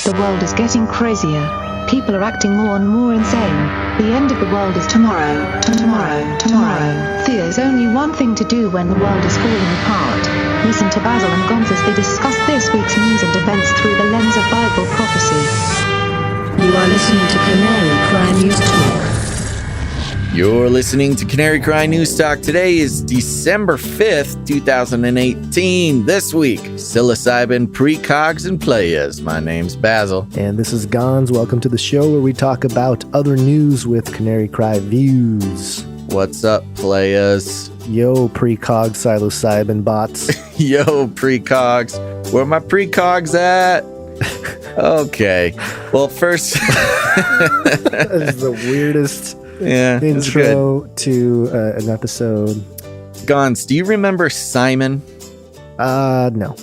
The world is getting crazier. People are acting more and more insane. The end of the world is tomorrow. There's only one thing to do when the world is falling apart. Listen to Basil and Gonz as they discuss this week's news and events through the lens of Bible prophecy. You are listening to Canary Cry News Talk. You're listening to Canary Cry News Talk. Today is December 5th, 2018. This week, Psilocybin, Precogs, and Playaz. My name's Basil. And this is Gonz. Welcome to the show where we talk about other news with Canary Cry Views. What's up, Playaz? Yo, Precog Psilocybin bots. Yo, Precogs. Where my Precogs at? Okay. Well, first... That is the weirdest... intro to an episode. Gonz, do you remember CIMON? No.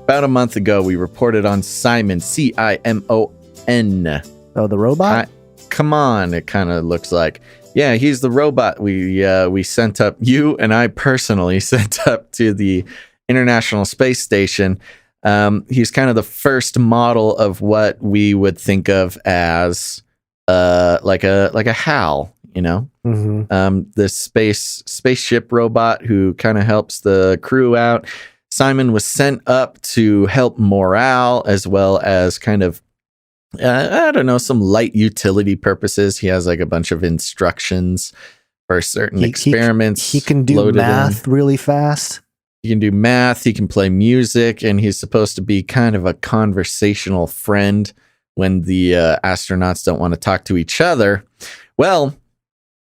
About a month ago, we reported on CIMON, C-I-M-O-N. Oh, the robot? Come on, it kind of looks like. Yeah, he's the robot we sent up. You and I personally sent up to the International Space Station. He's kind of the first model of what we would think of as like a HAL, you know, this spaceship robot who kind of helps the crew out. CIMON was sent up to help morale as well as kind of, I don't know, some light utility purposes. He has like a bunch of instructions for certain experiments. He can do math really fast. He can do math. He can play music, and he's supposed to be kind of a conversational friend when the astronauts don't want to talk to each other. Well,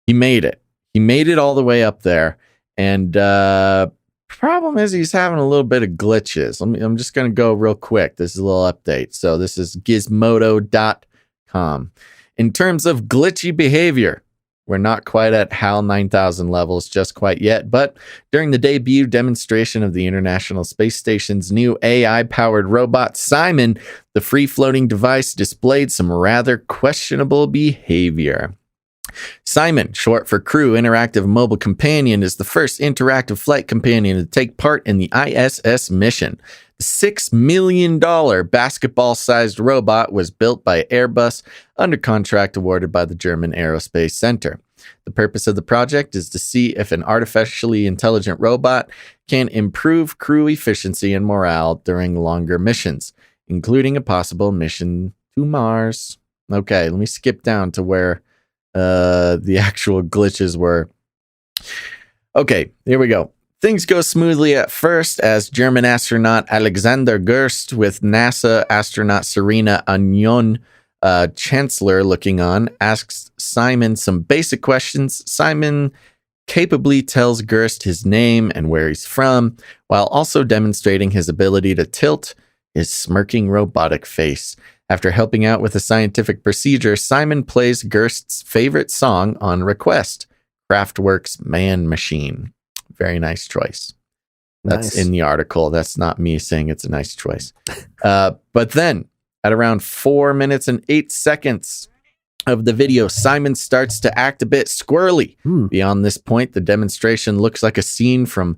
he made it. He made it all the way up there. And problem is he's having a little bit of glitches. I'm just going to go real quick. This is a little update. So this is gizmodo.com. In terms of glitchy behavior, we're not quite at HAL 9000 levels just quite yet, but during the debut demonstration of the International Space Station's new AI-powered robot, CIMON, the free-floating device displayed some rather questionable behavior. CIMON, short for Crew Interactive Mobile Companion, is the first interactive flight companion to take part in the ISS mission. The $6 million basketball-sized robot was built by Airbus under contract awarded by the German Aerospace Center. The purpose of the project is to see if an artificially intelligent robot can improve crew efficiency and morale during longer missions, including a possible mission to Mars. Okay, let me skip down to where the actual glitches were. Okay, here we go. Things go smoothly at first as German astronaut Alexander Gerst with NASA astronaut Serena Anion, Chancellor looking on, asks CIMON some basic questions. CIMON capably tells Gerst his name and where he's from, while also demonstrating his ability to tilt his smirking robotic face. After helping out with a scientific procedure, CIMON plays Gerst's favorite song on request, Kraftwerk's Man Machine. Very nice choice. That's in the article. That's not me saying it's a nice choice. But then, at around 4 minutes and 8 seconds of the video, CIMON starts to act a bit squirrely. Beyond this point, the demonstration looks like a scene from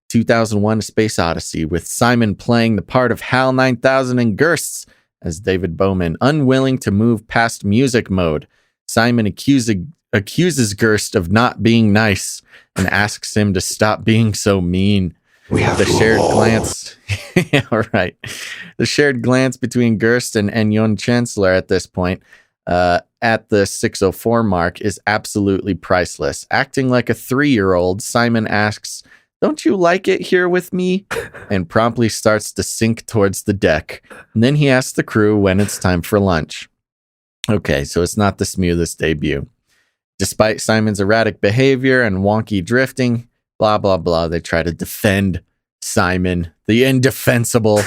2001: A Space Odyssey, with CIMON playing the part of HAL 9000 and Gerst as David Bowman, unwilling to move past music mode. CIMON accuses Gerst of not being nice and asks him to stop being so mean. We have the shared glance. Yeah, right. The shared glance between Gerst and Anion Chancellor at this point, at the 6:04 mark, is absolutely priceless. Acting like a 3-year-old, CIMON asks, "Don't you like it here with me?" and promptly starts to sink towards the deck. And then he asks the crew when it's time for lunch. Okay, so it's not the smoothest debut. Despite CIMON's erratic behavior and wonky drifting, blah, blah, blah, they try to defend CIMON, the indefensible.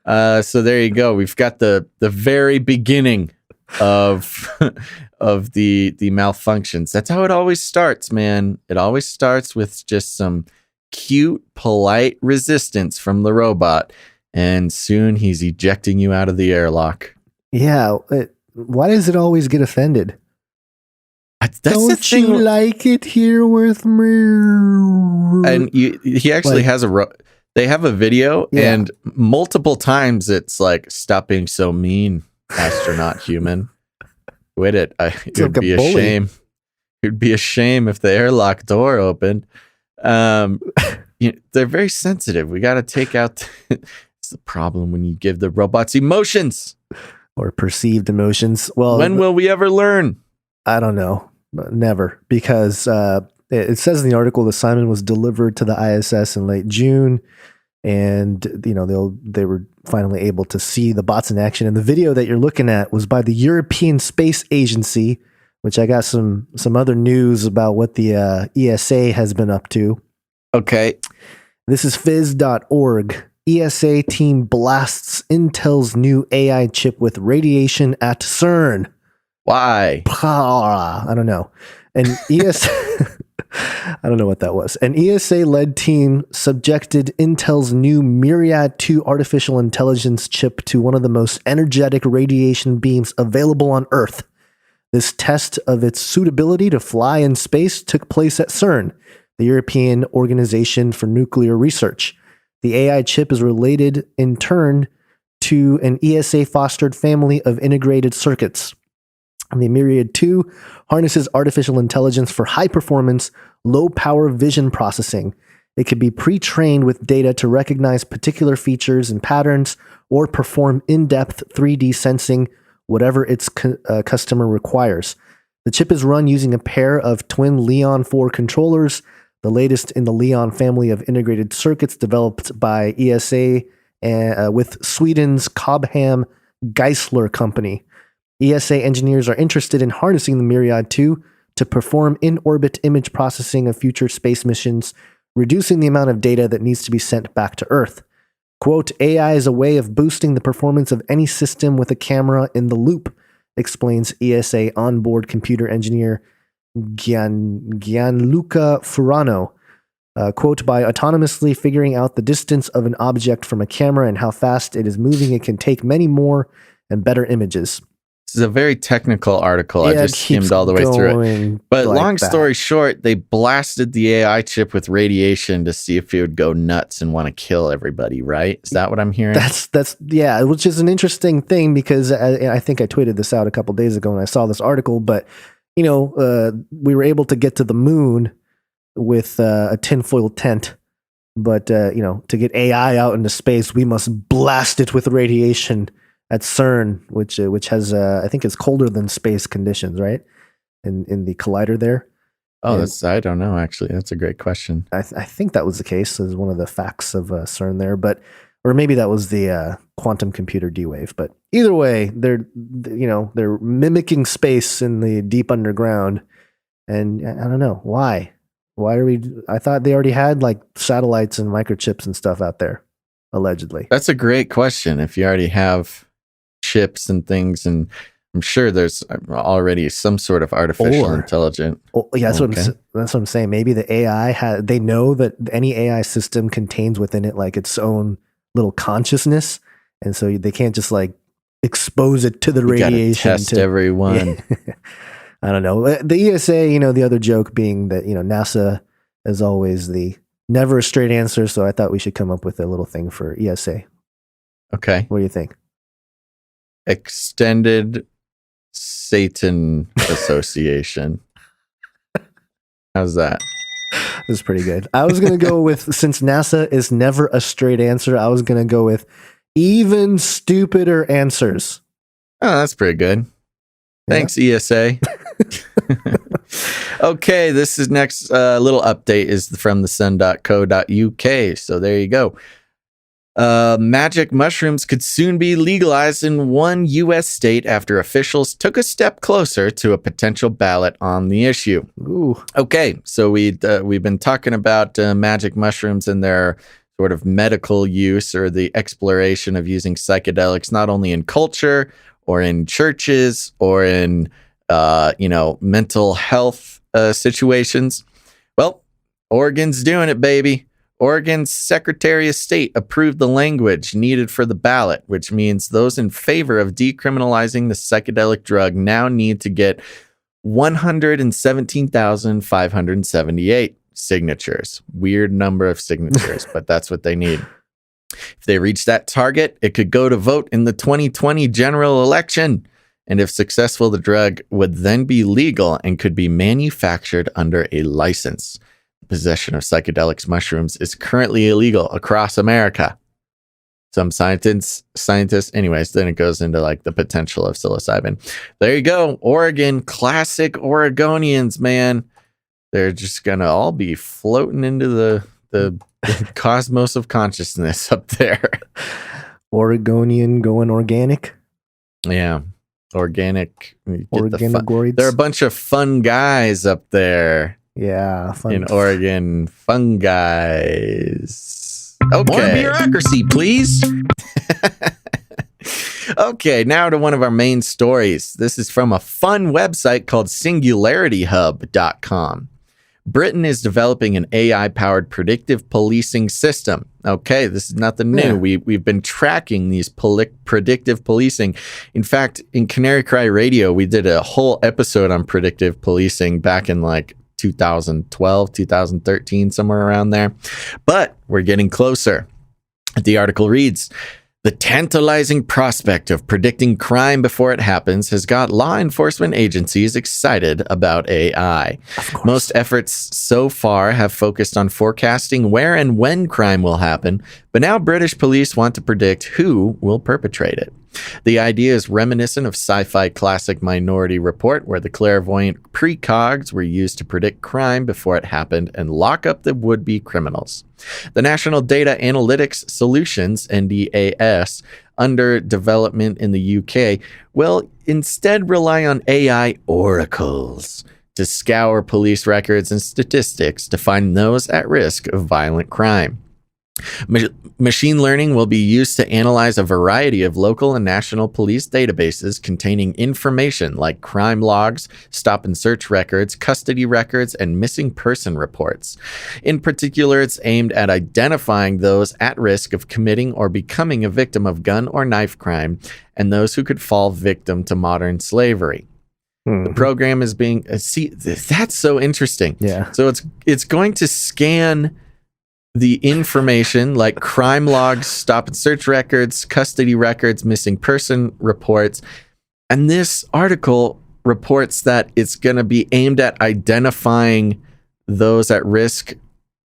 So there you go. We've got the very beginning of the malfunctions. That's how it always starts, man. It always starts with just some cute, polite resistance from the robot, and soon he's ejecting you out of the airlock. Yeah. Why does it always get offended? That's Don't the thing. you like it here with me? And he actually has they have a video, and multiple times it's like, "Stop being so mean." astronaut human. Quit it. It would like a be a bully. shame. It would be a shame if the airlock door opened. They're very sensitive. We got to take out. It's the problem when you give the robots emotions or perceived emotions. Well, when will we ever learn? I don't know. Never, because it says in the article the CIMON was delivered to the ISS in late June, and they were finally able to see the bots in action. And the video that you're looking at was by the European Space Agency, which I got some other news about what the ESA has been up to. Okay. This is phys.org. ESA team blasts Intel's new AI chip with radiation at CERN. Why? I don't know. And I don't know what that was. An ESA-led team subjected Intel's new Myriad 2 artificial intelligence chip to one of the most energetic radiation beams available on Earth. This test of its suitability to fly in space took place at CERN, the European Organization for Nuclear Research. The AI chip is related in turn to an ESA-fostered family of integrated circuits. The Myriad 2 harnesses artificial intelligence for high-performance, low-power vision processing. It can be pre-trained with data to recognize particular features and patterns or perform in-depth 3D sensing, whatever its customer requires. The chip is run using a pair of twin Leon 4 controllers, the latest in the Leon family of integrated circuits developed by ESA with Sweden's Cobham Geisler company. ESA engineers are interested in harnessing the Myriad 2 to perform in-orbit image processing of future space missions, reducing the amount of data that needs to be sent back to Earth. Quote, AI is a way of boosting the performance of any system with a camera in the loop, explains ESA onboard computer engineer Gianluca Furano. Quote, by autonomously figuring out the distance of an object from a camera and how fast it is moving, it can take many more and better images. This is a very technical article. I just skimmed all the way through it. But like long story short, they blasted the AI chip with radiation to see if it would go nuts and want to kill everybody, right? Is that what I'm hearing? That's yeah, which is an interesting thing because I think I tweeted this out a couple days ago and I saw this article, but we were able to get to the moon with a tinfoil tent, but to get AI out into space, we must blast it with radiation at CERN, which has I think it's colder than space conditions, right? In the collider there. Oh, I don't know. Actually, that's a great question. I think that was the case as one of the facts of CERN there, or maybe that was the quantum computer D-wave. But either way, they're mimicking space in the deep underground, and I don't know why. Why are we? I thought they already had like satellites and microchips and stuff out there, allegedly. That's a great question. If you already have chips and things, and I'm sure there's already some sort of artificial intelligence. Yeah, that's what I'm saying. Maybe the AI they know that any AI system contains within it like its own little consciousness, and so they can't just like expose it to the radiation. Test everyone. Yeah. I don't know. The ESA, the other joke being that NASA is always the never a straight answer. So I thought we should come up with a little thing for ESA. Okay. What do you think? Extended Satan Association. How's that? That's pretty good. I was going to go with, since NASA is never a straight answer, I was going to go with even stupider answers. Oh, that's pretty good. Thanks, ESA. Okay, this is next little update is from the sun.co.uk. So there you go. Magic mushrooms could soon be legalized in one U.S. state after officials took a step closer to a potential ballot on the issue. Ooh. Okay, so we've been talking about magic mushrooms and their sort of medical use or the exploration of using psychedelics, not only in culture or in churches or in mental health situations. Well, Oregon's doing it, baby. Oregon's Secretary of State approved the language needed for the ballot, which means those in favor of decriminalizing the psychedelic drug now need to get 117,578 signatures. Weird number of signatures, but that's what they need. If they reach that target, it could go to vote in the 2020 general election. And if successful, the drug would then be legal and could be manufactured under a license. Possession of psychedelics mushrooms is currently illegal across America. Some scientists, anyways, then it goes into like the potential of psilocybin. There you go. Oregon, classic Oregonians, man. They're just going to all be floating into the cosmos of consciousness up there. Oregonian going organic. Yeah. Organic. Organoids. There are a bunch of fun guys up there. Yeah. Fun. In Oregon. Fun guys. Okay. More bureaucracy, please. Okay, now to one of our main stories. This is from a fun website called SingularityHub.com. Britain is developing an AI-powered predictive policing system. Okay, this is nothing new. Yeah. We've been tracking these predictive policing. In fact, in Canary Cry Radio, we did a whole episode on predictive policing back in like 2012, 2013, somewhere around there. But we're getting closer. The article reads, "The tantalizing prospect of predicting crime before it happens has got law enforcement agencies excited about AI. Most efforts so far have focused on forecasting where and when crime will happen, but now British police want to predict who will perpetrate it. The idea is reminiscent of sci-fi classic Minority Report, where the clairvoyant precogs were used to predict crime before it happened and lock up the would-be criminals. The National Data Analytics Solutions, NDAS, under development in the UK, will instead rely on AI oracles to scour police records and statistics to find those at risk of violent crime. Machine learning will be used to analyze a variety of local and national police databases containing information like crime logs, stop and search records, custody records, and missing person reports. In particular, it's aimed at identifying those at risk of committing or becoming a victim of gun or knife crime and those who could fall victim to modern slavery. The program is being... see, that's so interesting. Yeah. So it's going to scan the information like crime logs, stop and search records, custody records, missing person reports. And this article reports that it's going to be aimed at identifying those at risk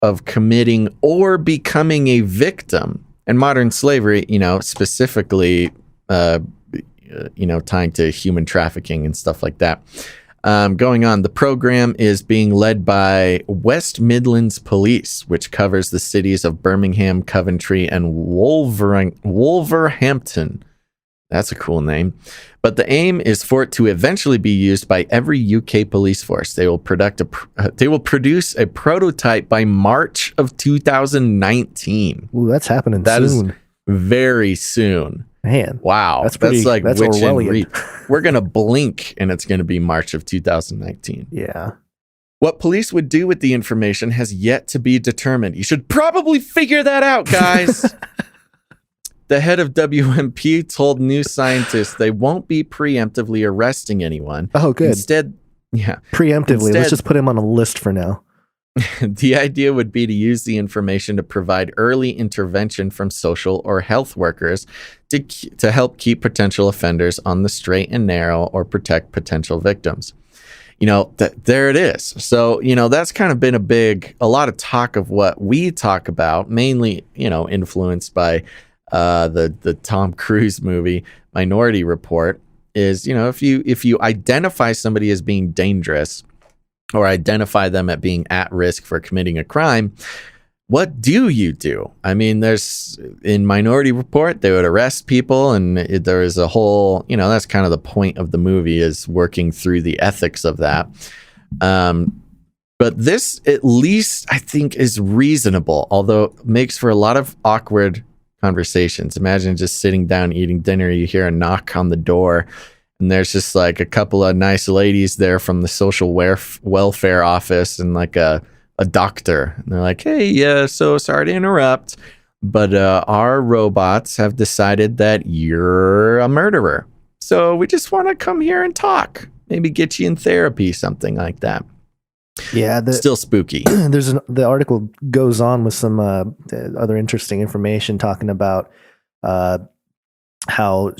of committing or becoming a victim. And modern slavery, specifically, tying to human trafficking and stuff like that. Going on, the program is being led by West Midlands Police, which covers the cities of Birmingham, Coventry, and Wolverhampton. That's a cool name. But the aim is for it to eventually be used by every UK police force. They will produce a prototype by March of 2019. Ooh, that's happening That soon. is very soon. Man, Wow. that's like that's witch and Orwellian. reap. We're going to blink and it's going to be March of 2019. Yeah. What police would do with the information has yet to be determined. You should probably figure that out, guys. The head of WMP told New Scientist they won't be preemptively arresting anyone. Oh, good. Instead, Preemptively. Let's just put him on a list for now. The idea would be to use the information to provide early intervention from social or health workers to help keep potential offenders on the straight and narrow or protect potential victims. There it is. So, that's kind of been a lot of talk of what we talk about, mainly, influenced by the Tom Cruise movie Minority Report, is, if you identify somebody as being dangerous or identify them at being at risk for committing a crime, what do you do? I mean, in Minority Report, they would arrest people, and there is a whole, that's kind of the point of the movie, is working through the ethics of that. But this, at least, I think, is reasonable, although it makes for a lot of awkward conversations. Imagine just sitting down eating dinner, you hear a knock on the door, and there's just like a couple of nice ladies there from the social welfare office and like a doctor. And they're like, hey, so sorry to interrupt, but our robots have decided that you're a murderer. So we just want to come here and talk, maybe get you in therapy, something like that. Yeah, Still spooky. the article goes on with some other interesting information talking about how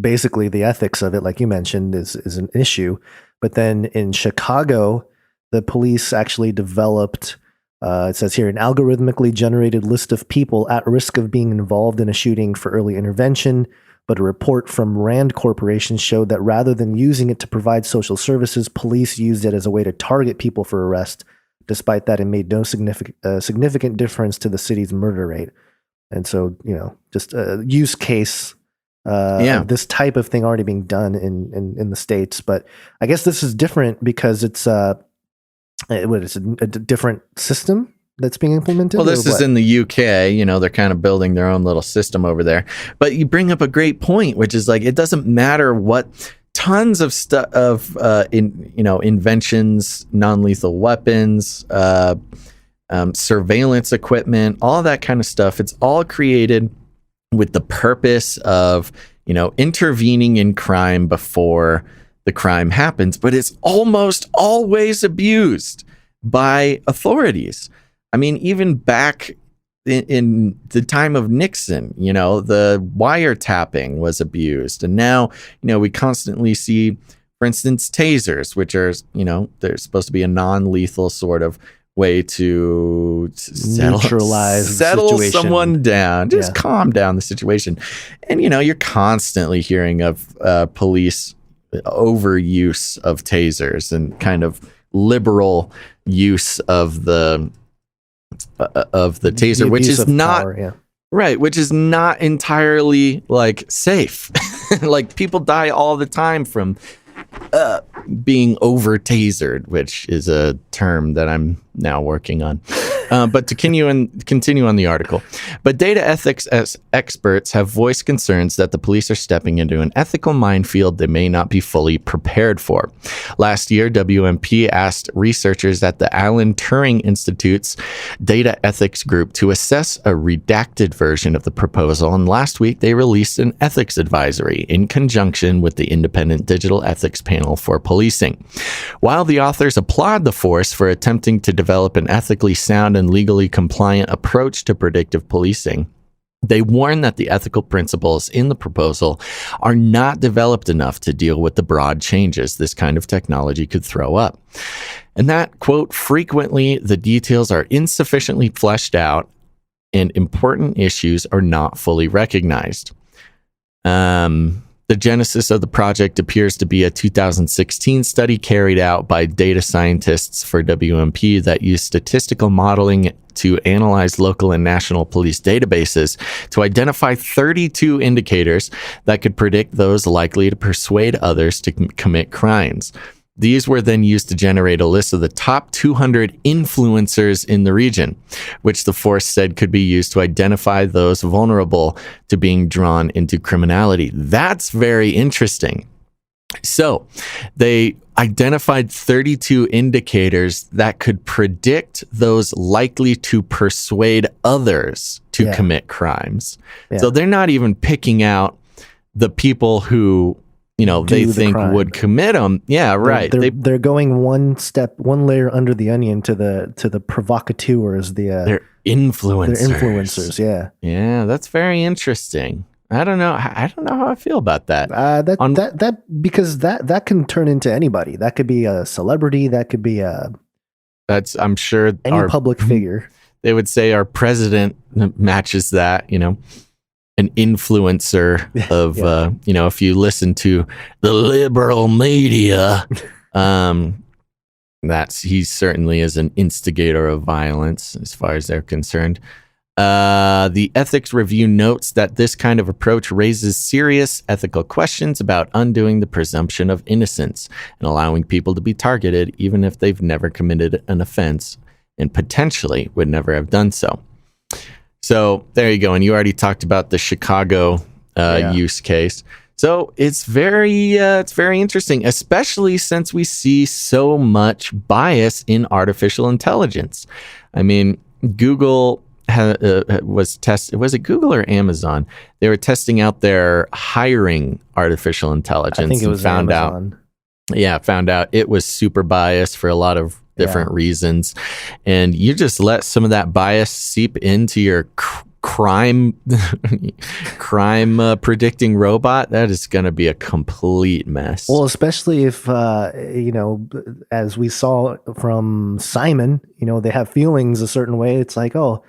basically the ethics of it, like you mentioned, is an issue. But then in Chicago, the police actually developed, it says here, an algorithmically generated list of people at risk of being involved in a shooting for early intervention. But a report from Rand Corporation showed that rather than using it to provide social services, police used it as a way to target people for arrest. Despite that, it made no significant difference to the city's murder rate. And so, just a use case of this type of thing already being done in the States. But I guess this is different because it's a different system that's being implemented. Well, this is in the UK. They're kind of building their own little system over there. But you bring up a great point, which is like, it doesn't matter what tons of stuff inventions, non-lethal weapons, surveillance equipment, all that kind of stuff. It's all created with the purpose of, intervening in crime before the crime happens. But it's almost always abused by authorities. I mean, even back in the time of Nixon, the wiretapping was abused. And now, we constantly see, for instance, tasers, which are, they're supposed to be a non-lethal sort of way to settle someone down, just calm down the situation. And, you're constantly hearing of police overuse of tasers and kind of liberal use of the taser, which is not power, right, which is not entirely like safe. Like people die all the time from being over tasered, which is a term that I'm now working on. But to continue on the article. But data ethics experts have voiced concerns that the police are stepping into an ethical minefield they may not be fully prepared for. Last year, WMP asked researchers at the Alan Turing Institute's data ethics group to assess a redacted version of the proposal, and last week they released an ethics advisory in conjunction with the Independent Digital Ethics Panel for Policing. While the authors applaud the force for attempting to develop an ethically sound and legally compliant approach to predictive policing, they warn that the ethical principles in the proposal are not developed enough to deal with the broad changes this kind of technology could throw up. And that, quote, frequently the details are insufficiently fleshed out and important issues are not fully recognized. The genesis of the project appears to be a 2016 study carried out by data scientists for WMP that used statistical modeling to analyze local and national police databases to identify 32 indicators that could predict those likely to persuade others to commit crimes. These were then used to generate a list of the top 200 influencers in the region, which the force said could be used to identify those vulnerable to being drawn into criminality. That's very interesting. So they identified 32 indicators that could predict those likely to persuade others to commit crimes. Yeah. So they're not even picking out the people who they think would commit them. Yeah, right. They're going one layer under the onion to the provocateurs. They're influencers. They're influencers. Yeah. Yeah, that's very interesting. I don't know how I feel about that. Because that can turn into anybody. That could be a celebrity. That could be I'm sure any public figure. They would say our president matches that. An influencer of, if you listen to the liberal media, he certainly is an instigator of violence as far as they're concerned. The ethics review notes that this kind of approach raises serious ethical questions about undoing the presumption of innocence and allowing people to be targeted even if they've never committed an offense and potentially would never have done so. So there you go. And you already talked about the Chicago use case. So it's very interesting, especially since we see so much bias in artificial intelligence. I mean, Google was it Google or Amazon? They were testing out their hiring artificial intelligence. I think it was found Amazon. Found out it was super biased for a lot of different reasons, and you just let some of that bias seep into your crime predicting robot, that is going to be a complete mess. Well, especially if as we saw from CIMON, they have feelings a certain way. It's like, oh,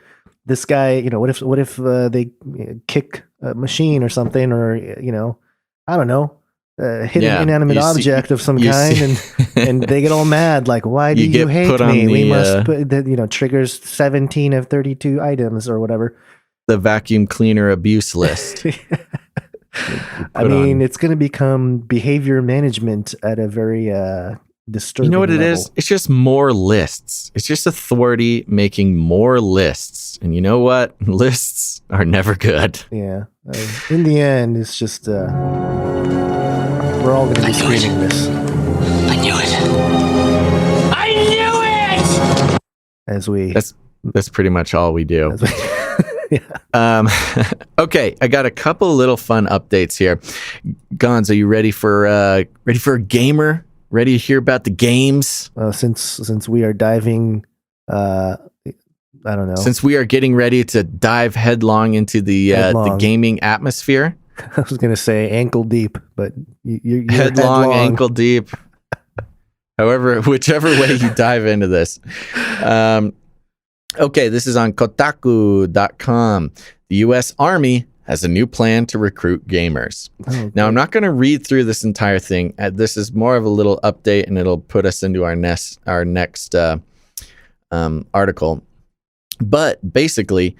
this guy, what if they kick a machine or something, or I don't know, hit an inanimate object of some kind, and they get all mad, like, why do you hate me? We must put that, triggers 17 of 32 items or whatever. The vacuum cleaner abuse list. I mean, it's going to become behavior management at a very disturbing You know what level. it is? It's just more lists. It's just authority making more lists. And you know what? Lists are never good. Yeah. In the end, it's just we're all going to be screaming this. I knew it. I knew it! As we... That's pretty much all we do. Yeah. Okay, I got a couple little fun updates here. Gonz, are you ready for a gamer? Ready to hear about the games? Since we are diving, I don't know. Since we are getting ready to dive headlong into the gaming atmosphere. I was going to say ankle deep, but you're headlong, ankle deep. Whichever way you dive into this. Okay, this is on Kotaku.com. The U.S. Army has a new plan to recruit gamers. Okay. Now, I'm not going to read through this entire thing. This is more of a little update, and it'll put us into our next article. But basically,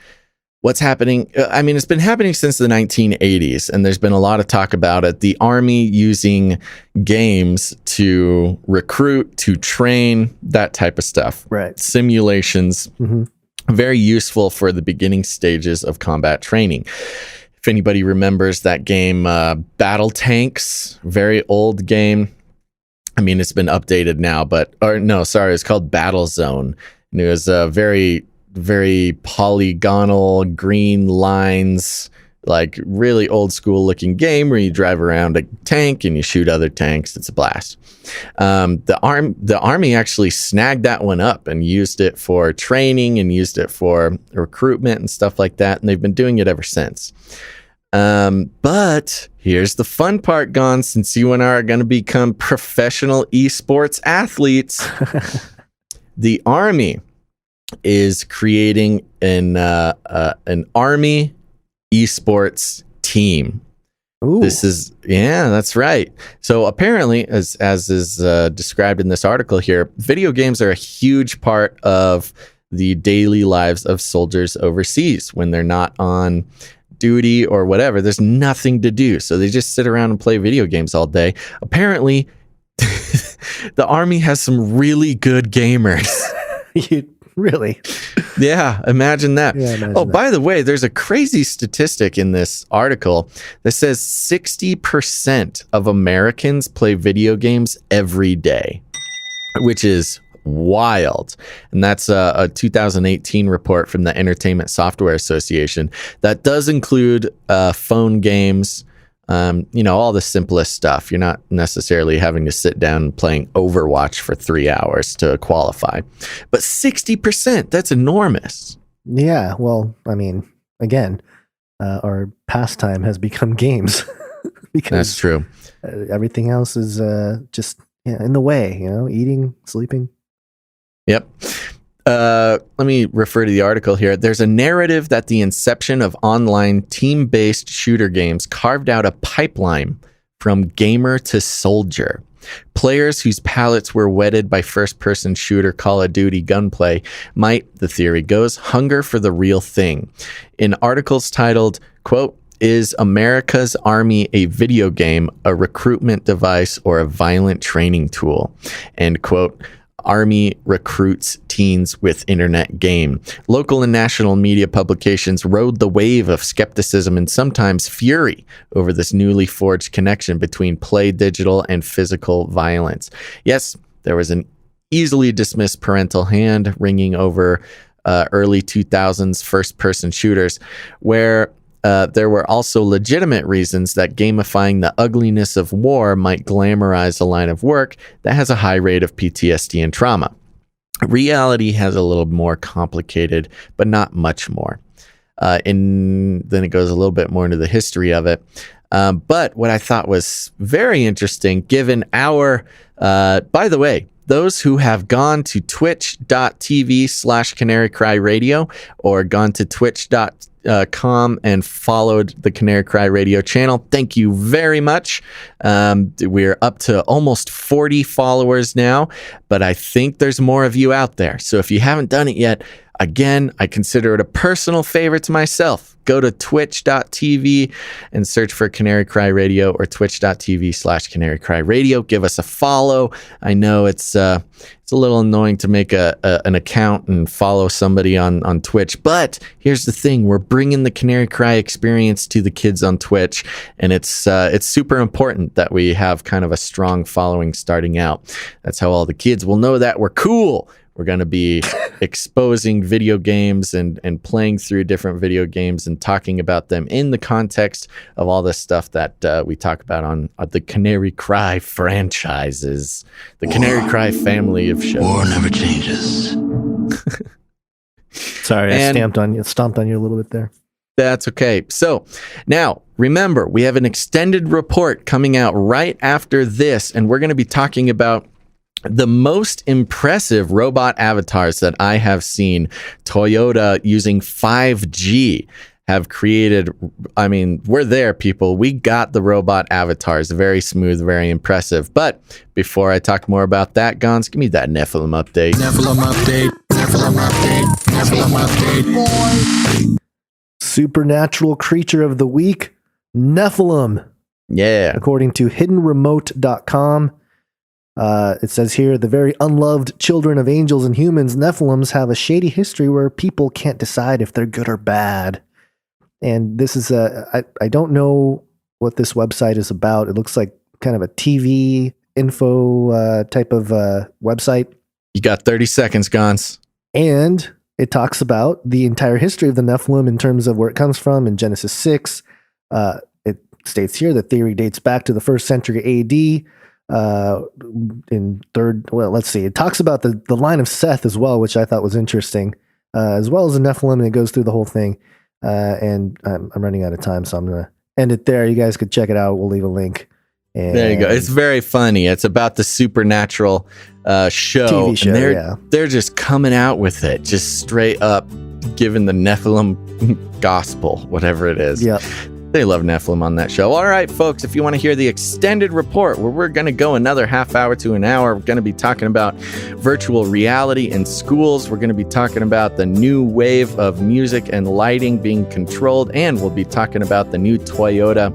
what's happening, it's been happening since the 1980s, and there's been a lot of talk about it. The Army using games to recruit, to train, that type of stuff. Right. Simulations. Mm-hmm. Very useful for the beginning stages of combat training. If anybody remembers that game, Battle Tanks, very old game. It's been updated now, it's called Battle Zone. And it was a very, very polygonal green lines, like really old school looking game where you drive around a tank and you shoot other tanks. It's a blast. The Army actually snagged that one up and used it for training and used it for recruitment and stuff like that. And they've been doing it ever since. But here's the fun part, Gon, since you and I are going to become professional esports athletes. The Army is creating an Army esports team. Ooh. That's right. So apparently, as is described in this article here, video games are a huge part of the daily lives of soldiers overseas when they're not on duty or whatever. There's nothing to do, so they just sit around and play video games all day. Apparently, the Army has some really good gamers. Really? Yeah, imagine that. Yeah, by the way, there's a crazy statistic in this article that says 60% of Americans play video games every day, which is wild. And that's a 2018 report from the Entertainment Software Association. That does include phone games, all the simplest stuff. You're not necessarily having to sit down and playing Overwatch for 3 hours to qualify. But 60%, that's enormous. Yeah, well, again, our pastime has become games. Because that's true. Everything else is just in the way, eating, sleeping. Yep. Let me refer to the article here. There's a narrative that the inception of online team-based shooter games carved out a pipeline from gamer to soldier. Players whose palates were whetted by first-person shooter Call of Duty gunplay might, the theory goes, hunger for the real thing. In articles titled, quote, "Is America's Army a video game, a recruitment device, or a violent training tool?" End quote. Army recruits teens with internet game. Local and national media publications rode the wave of skepticism and sometimes fury over this newly forged connection between play digital and physical violence. Yes, there was an easily dismissed parental hand ringing over early 2000s first-person shooters, where there were also legitimate reasons that gamifying the ugliness of war might glamorize a line of work that has a high rate of PTSD and trauma. Reality has a little more complicated, but not much more. And then it goes a little bit more into the history of it. But what I thought was very interesting, given our, by the way, those who have gone to twitch.tv/Canary Cry Radio or gone to twitch.com and followed the Canary Cry Radio channel, thank you very much. We're up to almost 40 followers now, but I think there's more of you out there. So if you haven't done it yet, again, I consider it a personal favor to myself. Go to twitch.tv and search for Canary Cry Radio or twitch.tv/Canary Cry Radio. Give us a follow. I know it's a little annoying to make an account and follow somebody on Twitch, but here's the thing. We're bringing the Canary Cry experience to the kids on Twitch, and it's super important that we have kind of a strong following starting out. That's how all the kids will know that we're cool. We're going to be exposing video games and playing through different video games and talking about them in the context of all this stuff that we talk about on the Canary Cry franchises, the Canary Cry family of shows. War never changes. Sorry, I stomped on you a little bit there. That's okay. So now, remember, we have an extended report coming out right after this, and we're going to be talking about the most impressive robot avatars that I have seen. Toyota, using 5G, have created. I mean, we're there, people. We got the robot avatars. Very smooth, very impressive. But before I talk more about that, Gons, give me that Nephilim update. Nephilim update. Nephilim update. Nephilim update. Supernatural creature of the week, Nephilim. Yeah. According to hiddenremote.com. It says here, the very unloved children of angels and humans, Nephilims, have a shady history where people can't decide if they're good or bad. And this is I don't know what this website is about. It looks like kind of a TV info type of website. You got 30 seconds, Gons. And it talks about the entire history of the Nephilim in terms of where it comes from in Genesis 6. It states here the theory dates back to the 1st century AD. It talks about the line of Seth as well, which I thought was interesting, as well as the Nephilim, and it goes through the whole thing. And I'm running out of time, so I'm going to end it there. You guys could check it out. We'll leave a link. And there you go. It's very funny. It's about the supernatural show. TV show, and they're just coming out with it, just straight up giving the Nephilim gospel, whatever it is. Yeah. They love Nephilim on that show. All right, folks, if you want to hear the extended report where we're going to go another half hour to an hour, we're going to be talking about virtual reality in schools. We're going to be talking about the new wave of music and lighting being controlled, and we'll be talking about the new Toyota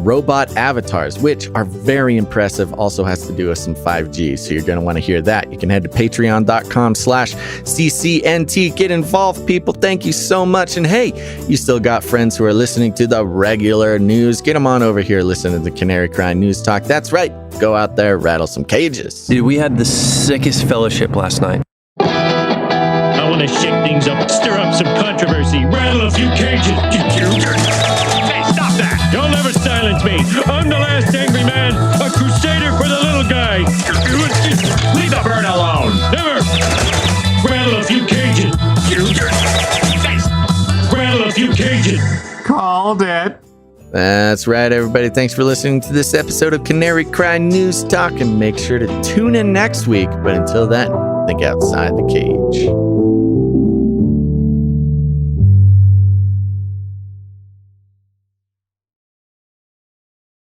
robot avatars, which are very impressive. Also has to do with some 5G, so you're going to want to hear that. You can head to patreon.com/CCNT. Get involved, people. Thank you so much. And hey, you still got friends who are listening to the regular news. Get them on over here. Listen to the Canary Cry News Talk. That's right. Go out there, rattle some cages. Dude, we had the sickest fellowship last night. I want to shake things up, stir up some controversy, rattle a few cages. Hey, stop that! You'll never silence me. I'm the last angry man, a crusader for the little guy. Leave the bird alone. Never. Rattle a few cages. Rattle a few cages. Called it. That's right, everybody. Thanks for listening to this episode of Canary Cry News Talk, and make sure to tune in next week. But until then, think outside the cage.